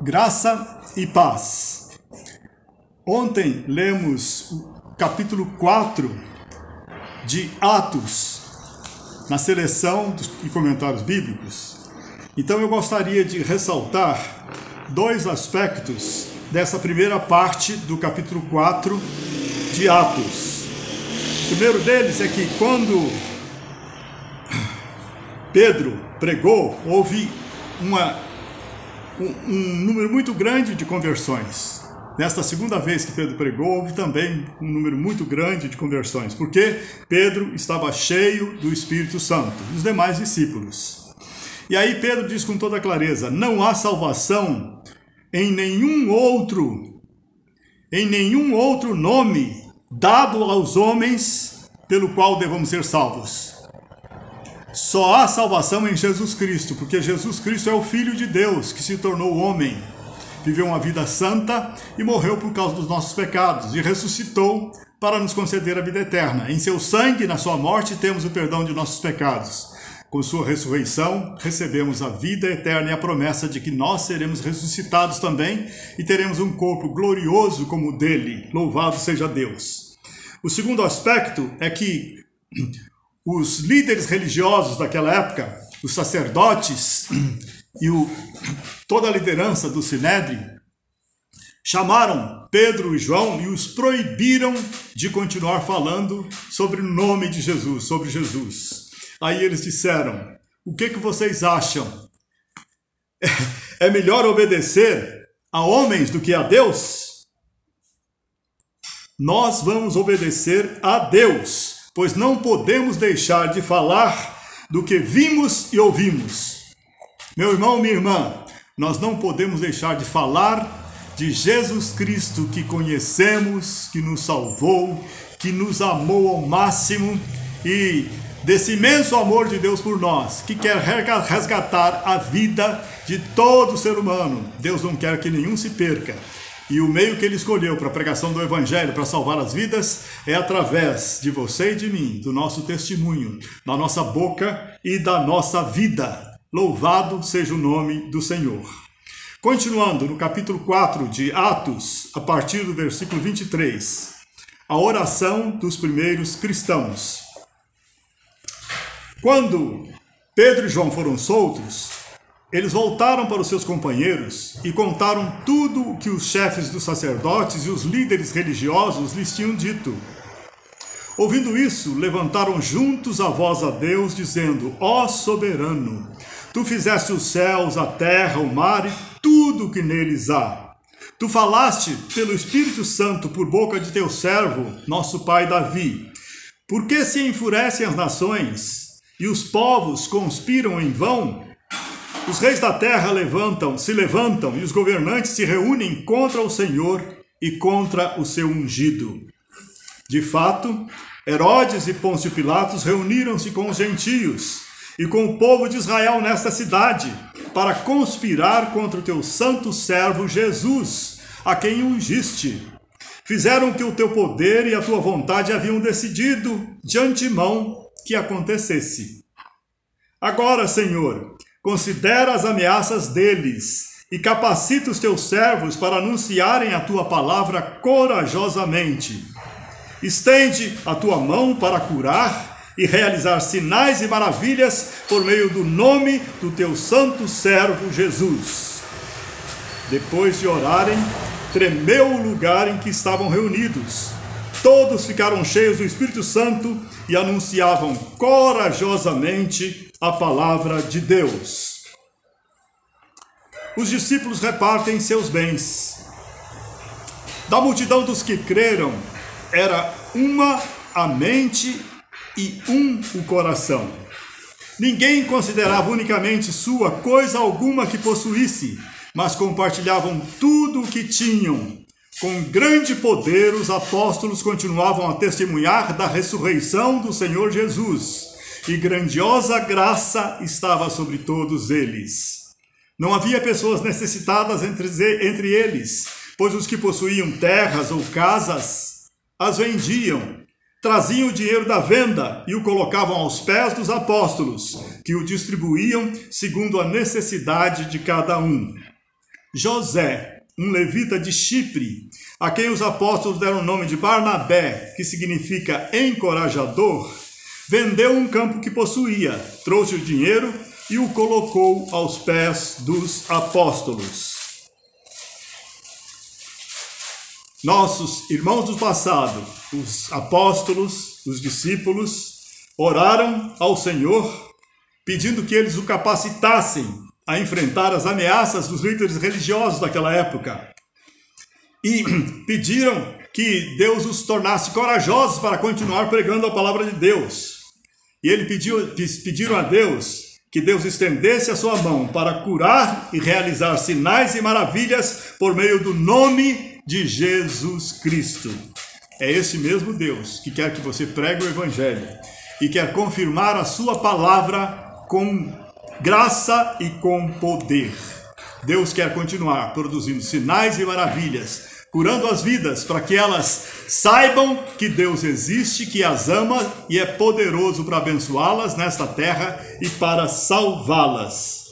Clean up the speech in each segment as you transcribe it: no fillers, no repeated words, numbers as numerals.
Graça e paz. Ontem lemos o capítulo 4 de Atos, na seleção e comentários bíblicos. Então eu gostaria de ressaltar dois aspectos dessa primeira parte do capítulo 4 de Atos. O primeiro deles é que quando Pedro pregou, houve um número muito grande de conversões. Nesta segunda vez que Pedro pregou, houve também um número muito grande de conversões, porque Pedro estava cheio do Espírito Santo, e os demais discípulos. E aí Pedro diz com toda clareza: não há salvação em nenhum outro nome dado aos homens pelo qual devamos ser salvos. Só há salvação em Jesus Cristo, porque Jesus Cristo é o Filho de Deus que se tornou homem, viveu uma vida santa e morreu por causa dos nossos pecados e ressuscitou para nos conceder a vida eterna. Em seu sangue, na sua morte, temos o perdão de nossos pecados. Com sua ressurreição, recebemos a vida eterna e a promessa de que nós seremos ressuscitados também e teremos um corpo glorioso como o dele. Louvado seja Deus. O segundo aspecto é que os líderes religiosos daquela época, os sacerdotes e toda a liderança do Sinédrio, chamaram Pedro e João e os proibiram de continuar falando sobre o nome de Jesus, sobre Jesus. Aí eles disseram: o que vocês acham? É melhor obedecer a homens do que a Deus? Nós vamos obedecer a Deus, pois não podemos deixar de falar do que vimos e ouvimos. Meu irmão, minha irmã, nós não podemos deixar de falar de Jesus Cristo que conhecemos, que nos salvou, que nos amou ao máximo e desse imenso amor de Deus por nós, que quer resgatar a vida de todo ser humano. Deus não quer que nenhum se perca. E o meio que ele escolheu para a pregação do Evangelho, para salvar as vidas, é através de você e de mim, do nosso testemunho, da nossa boca e da nossa vida. Louvado seja o nome do Senhor. Continuando no capítulo 4 de Atos, a partir do versículo 23, a oração dos primeiros cristãos. Quando Pedro e João foram soltos, eles voltaram para os seus companheiros e contaram tudo o que os chefes dos sacerdotes e os líderes religiosos lhes tinham dito. Ouvindo isso, levantaram juntos a voz a Deus, dizendo: ó soberano, tu fizeste os céus, a terra, o mar e tudo o que neles há. Tu falaste pelo Espírito Santo por boca de teu servo, nosso pai Davi. Por que se enfurecem as nações e os povos conspiram em vão? Os reis da terra se levantam e os governantes se reúnem contra o Senhor e contra o seu ungido. De fato, Herodes e Pôncio Pilatos reuniram-se com os gentios e com o povo de Israel nesta cidade para conspirar contra o teu santo servo Jesus, a quem ungiste. Fizeram o que o teu poder e a tua vontade haviam decidido de antemão que acontecesse. Agora, Senhor, considera as ameaças deles e capacita os teus servos para anunciarem a tua palavra corajosamente. Estende a tua mão para curar e realizar sinais e maravilhas por meio do nome do teu santo servo Jesus. Depois de orarem, tremeu o lugar em que estavam reunidos. Todos ficaram cheios do Espírito Santo e anunciavam corajosamente a palavra de Deus. Os discípulos repartem seus bens. Da multidão dos que creram, era uma a mente e o coração. Ninguém considerava unicamente sua coisa alguma que possuísse, mas compartilhavam tudo o que tinham. Com grande poder, os apóstolos continuavam a testemunhar da ressurreição do Senhor Jesus, e grandiosa graça estava sobre todos eles. Não havia pessoas necessitadas entre eles, pois os que possuíam terras ou casas as vendiam, traziam o dinheiro da venda e o colocavam aos pés dos apóstolos, que o distribuíam segundo a necessidade de cada um. José, um levita de Chipre, a quem os apóstolos deram o nome de Barnabé, que significa encorajador, vendeu um campo que possuía, trouxe o dinheiro e o colocou aos pés dos apóstolos. Nossos irmãos do passado, os apóstolos, os discípulos, oraram ao Senhor, pedindo que eles o capacitassem a enfrentar as ameaças dos líderes religiosos daquela época. E pediram que Deus os tornasse corajosos para continuar pregando a palavra de Deus. E pediram a Deus que Deus estendesse a sua mão para curar e realizar sinais e maravilhas por meio do nome de Jesus Cristo. É esse mesmo Deus que quer que você pregue o Evangelho e quer confirmar a sua palavra com graça e com poder. Deus quer continuar produzindo sinais e maravilhas, curando as vidas para que elas saibam que Deus existe, que as ama e é poderoso para abençoá-las nesta terra e para salvá-las.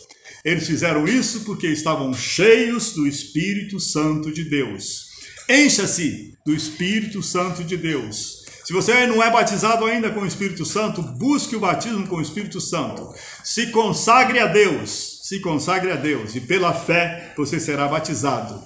Eles fizeram isso porque estavam cheios do Espírito Santo de Deus. Encha-se do Espírito Santo de Deus. Se você não é batizado ainda com o Espírito Santo, busque o batismo com o Espírito Santo. Se consagre a Deus, e pela fé você será batizado.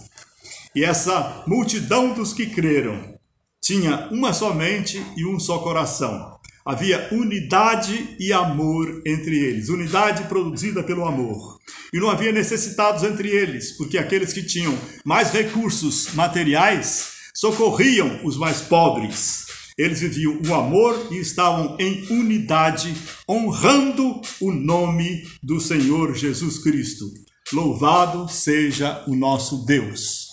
E essa multidão dos que creram tinha uma só mente e um só coração. Havia unidade e amor entre eles, unidade produzida pelo amor. E não havia necessitados entre eles, porque aqueles que tinham mais recursos materiais socorriam os mais pobres. Eles viviam o amor e estavam em unidade, honrando o nome do Senhor Jesus Cristo. Louvado seja o nosso Deus!